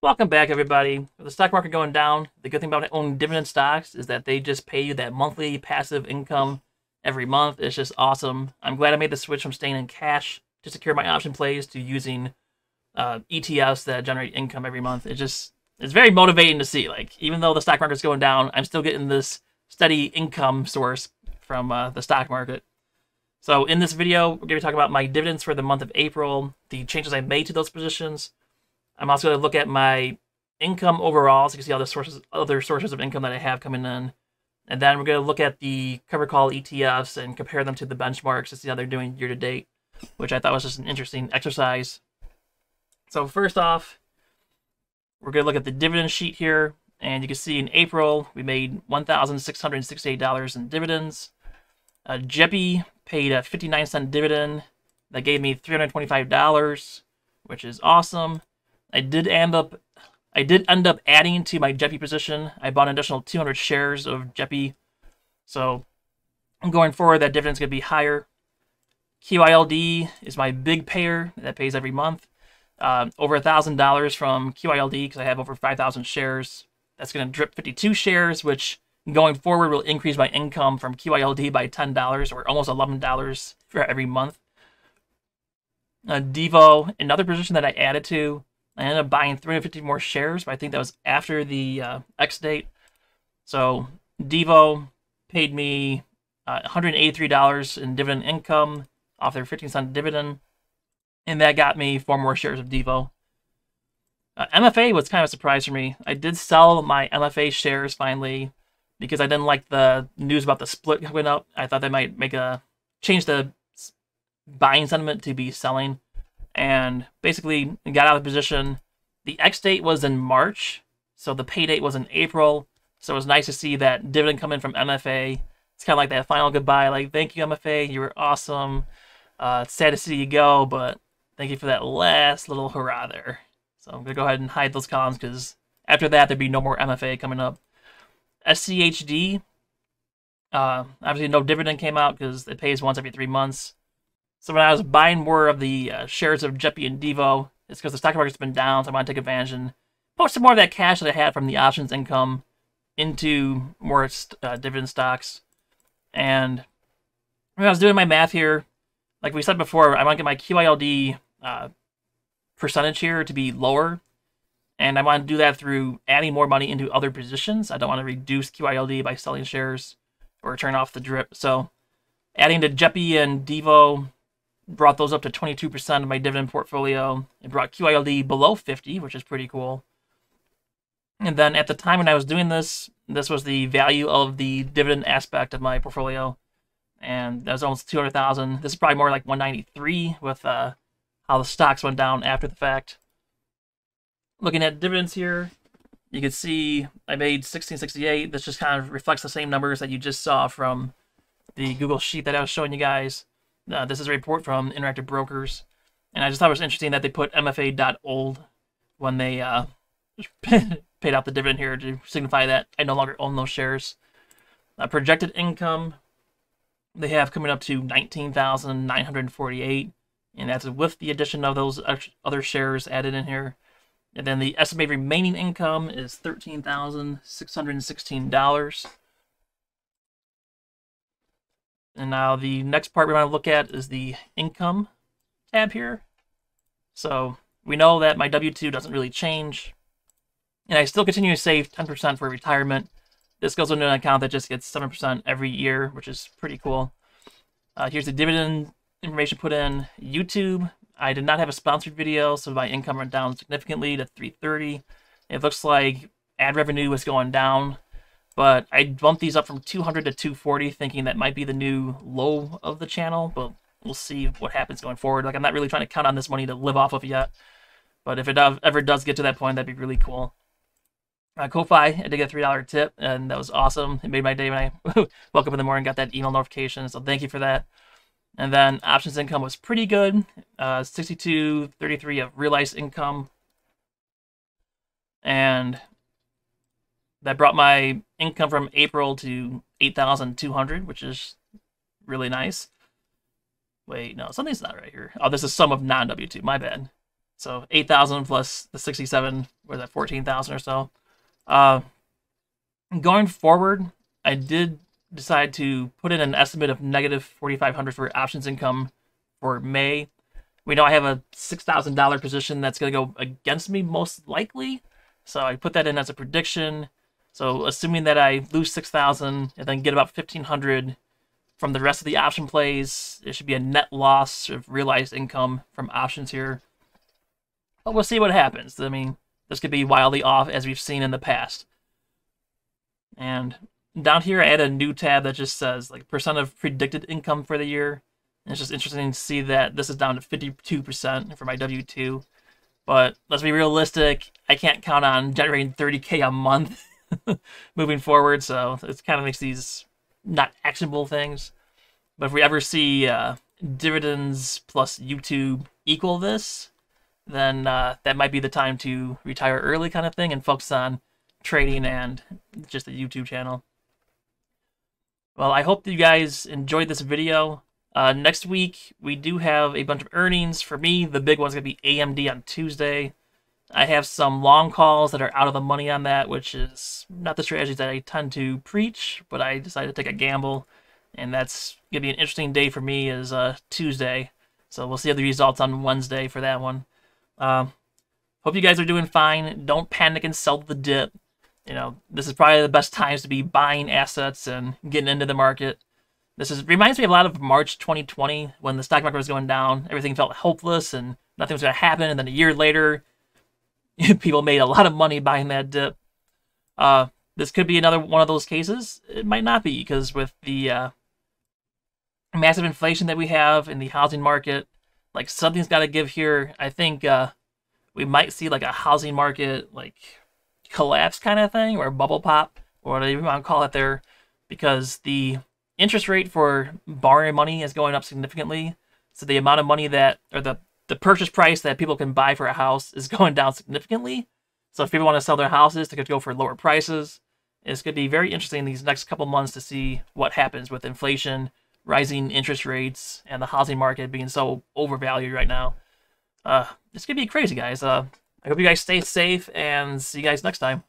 Welcome back, everybody. With the stock market going down, the good thing about owning dividend stocks is that they just pay you that monthly passive income every month. It's just awesome. I'm glad I made the switch from staying in cash to secure my option plays to using ETFs that generate income every month. It's very motivating to see. Like, even though the stock market's going down, I'm still getting this steady income source from the stock market. So in this video, we're going to be talking about my dividends for the month of April, the changes I made to those positions. I'm also going to look at my income overall, so you can see all the other sources of income that I have coming in. And then we're going to look at the covered call ETFs and compare them to the benchmarks to see how they're doing year to date, which I thought was just an interesting exercise. So first off, we're going to look at the dividend sheet here. And you can see in April, we made $1,668 in dividends. JEPI paid a 59-cent dividend. That gave me $325, which is awesome. I did end up adding to my JEPI position. I bought an additional 200 shares of JEPI. So going forward, that dividend's going to be higher. QLYD is my big payer that pays every month. Over $1,000 from QLYD because I have over 5,000 shares. That's going to drip 52 shares, which going forward will increase my income from QLYD by $10 or almost $11 for every month. DIVO, another position that I added to. I ended up buying 350 more shares, but I think that was after the X date. So DIVO paid me $183 in dividend income off their 15-cent dividend, and that got me 4 more shares of DIVO. MFA was kind of a surprise for me. I did sell my MFA shares finally because I didn't like the news about the split coming up. I thought they might change the buying sentiment to be selling. And basically got out of the position. The X date was in March, so the pay date was in April. So it was nice to see that dividend come in from MFA. It's kind of like that final goodbye, like, thank you, MFA, you were awesome. It's sad to see you go, but thank you for that last little hurrah there. So I'm going to go ahead and hide those columns because after that, there'd be no more MFA coming up. SCHD, obviously no dividend came out because it pays once every 3 months. So when I was buying more of the shares of JEPI and DIVO, it's because the stock market's been down, so I want to take advantage and put some more of that cash that I had from the options income into more dividend stocks. And when I was doing my math here, like we said before, I want to get my QLYD percentage here to be lower. And I want to do that through adding more money into other positions. I don't want to reduce QLYD by selling shares or turn off the drip. So adding to JEPI and DIVO brought those up to 22% of my dividend portfolio. It brought QLYD below 50, which is pretty cool. And then at the time when I was doing this, this was the value of the dividend aspect of my portfolio. And that was almost 200,000. This is probably more like 193 with how the stocks went down after the fact. Looking at dividends here, you can see I made 1668. This just kind of reflects the same numbers that you just saw from the Google Sheet that I was showing you guys. This is a report from Interactive Brokers, and I just thought it was interesting that they put MFA.old when they paid out the dividend here to signify that I no longer own those shares. Projected income, they have coming up to $19,948, and that's with the addition of those other shares added in here. And then the estimated remaining income is $13,616. And now the next part we want to look at is the income tab here. So we know that my W-2 doesn't really change. And I still continue to save 10% for retirement. This goes into an account that just gets 7% every year, which is pretty cool. Here's the dividend information put in. YouTube, I did not have a sponsored video, so my income went down significantly to $330. It looks like ad revenue was going down. But I bumped these up from 200 to 240, thinking that might be the new low of the channel. But we'll see what happens going forward. Like, I'm not really trying to count on this money to live off of yet. But if it ever does get to that point, that'd be really cool. Ko-Fi, I did get a $3 tip, and that was awesome. It made my day when I woke up in the morning and got that email notification. So thank you for that. And then options income was pretty good. 62.33 of realized income. And that brought my income from April to $8,200, which is really nice. Wait, no, something's not right here. Oh, this is sum of non-W2. My bad. So 8,000 plus the 67, was that 14,000 or so. Uh, going forward, I did decide to put in an estimate of negative 4,500 for options income for May. We know I have a $6,000 position that's going to go against me most likely, so I put that in as a prediction. So assuming that I lose 6,000 and then get about 1,500 from the rest of the option plays, it should be a net loss of realized income from options here. But we'll see what happens. I mean, this could be wildly off as we've seen in the past. And down here, I added a new tab that just says like percent of predicted income for the year. And it's just interesting to see that this is down to 52% for my W-2. But let's be realistic, I can't count on generating 30K a month moving forward, so it kind of makes these not actionable things. But if we ever see dividends plus YouTube equal this, then that might be the time to retire early kind of thing and focus on trading and just the YouTube channel. Well, I hope that you guys enjoyed this video. Next week, we do have a bunch of earnings. For me, the big one's going to be AMD on Tuesday. I have some long calls that are out of the money on that, which is not the strategy that I tend to preach, but I decided to take a gamble, and that's going to be an interesting day for me is Tuesday. So we'll see the results on Wednesday for that one. Hope you guys are doing fine. Don't panic and sell the dip. You know, this is probably the best times to be buying assets and getting into the market. Reminds me a lot of March 2020 when the stock market was going down. Everything felt hopeless and nothing was going to happen. And then a year later, people made a lot of money buying that dip. This could be another one of those cases. It might not be, because with the massive inflation that we have in the housing market, like something's got to give here. I think we might see like a housing market like collapse kind of thing, or bubble pop, or whatever you want to call it there, because the interest rate for borrowing money is going up significantly. So the amount of money that, or the purchase price that people can buy for a house is going down significantly. So if people want to sell their houses, they could go for lower prices. It's going to be very interesting these next couple months to see what happens with inflation, rising interest rates, and the housing market being so overvalued right now. It's going to be crazy, guys. I hope you guys stay safe, and see you guys next time.